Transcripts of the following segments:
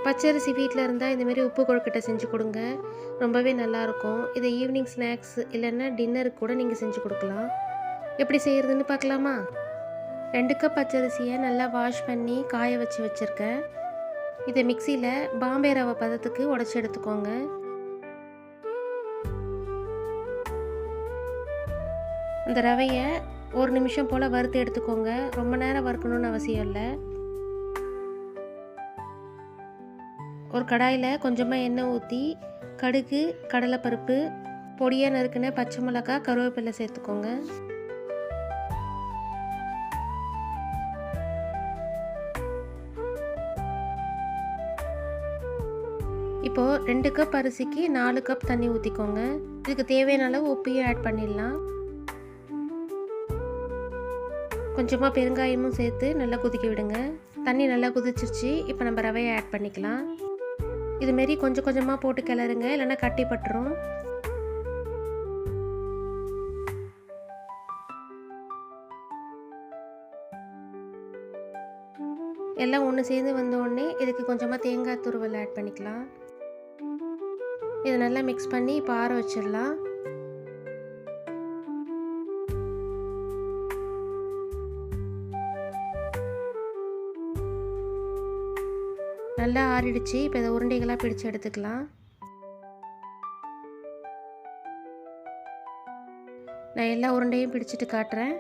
பச்சரிசி வீட்டில் இருந்தால் இந்தமாரி உப்பு கொழுக்கட்டை செஞ்சு கொடுங்க, ரொம்பவே நல்லாயிருக்கும். இதை ஈவினிங் ஸ்நாக்ஸ் இல்லைன்னா டின்னருக்கு கூட நீங்கள் செஞ்சு கொடுக்கலாம். எப்படி செய்கிறதுன்னு பார்க்கலாமா? 2 கப் பச்சரிசியை நல்லா வாஷ் பண்ணி காய வச்சுருக்கேன். இதை மிக்சியில் பாம்பே ரவை பதத்துக்கு உடச்சி எடுத்துக்கோங்க. அந்த ரவையை 1 நிமிஷம் போல் வறுத்து எடுத்துக்கோங்க. ரொம்ப நேரம் வறுக்கணும்னு அவசியம் இல்லை. ஒரு கடாயில் கொஞ்சமாக எண்ணெய் ஊற்றி கடுகு, கடலைப்பருப்பு, பொடியாக நறுக்கின பச்சை மிளகாய், கருவேப்பிலை சேர்த்துக்கோங்க. இப்போது 2 கப் அரிசிக்கு 4 கப் தண்ணி ஊற்றிக்கோங்க. இதுக்கு தேவையான அளவு உப்பையும் ஆட் பண்ணிடலாம். கொஞ்சமாக பெருங்காயமும் சேர்த்து நல்லா கொதிக்க விடுங்க. தண்ணி நல்லா கொதிச்சிருச்சு. இப்போ நம்ம ரவையை ஆட் பண்ணிக்கலாம். இதுமாரி கொஞ்சம் கொஞ்சமாக போட்டு கிளறுங்க, இல்லைன்னா கட்டி பட்டுரும். எல்லாம் ஒன்று சேர்ந்து வந்தோடனே இதுக்கு கொஞ்சமாக தேங்காய் துருவல் ஆட் பண்ணிக்கலாம். இதை நல்லா மிக்ஸ் பண்ணி இப்போ ஆற வச்சிடலாம். நல்லா ஆறிடுச்சு. இப்போ இதை உருண்டைகளாக பிடிச்சு எடுத்துக்கலாம். நான் எல்லா உருண்டையும் பிடிச்சிட்டு காட்டுறேன்.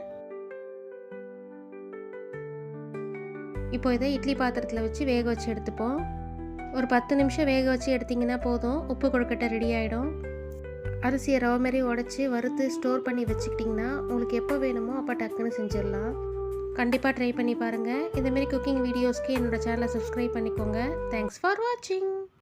இப்போ இதை இட்லி பாத்திரத்தில் வச்சு வேக வச்சு எடுத்துப்போம். ஒரு 10 நிமிஷம் வேக வச்சு எடுத்திங்கன்னா போதும், உப்பு கொழுக்கட்டை ரெடி ஆகிடும். அரிசியை ரவை மாதிரி உடச்சி வறுத்து ஸ்டோர் பண்ணி வச்சுக்கிட்டிங்கன்னா உங்களுக்கு எப்போ வேணுமோ அப்போ டக்குன்னு செஞ்சிடலாம். கண்டிப்பாக ட்ரை பண்ணி பாருங்கள். இந்தமாரி குக்கிங் வீடியோஸ்க்கு என்னோடய சேனலை சப்ஸ்கிரைப் பண்ணிக்கோங்க. தேங்க்ஸ் ஃபார் வாட்சிங்.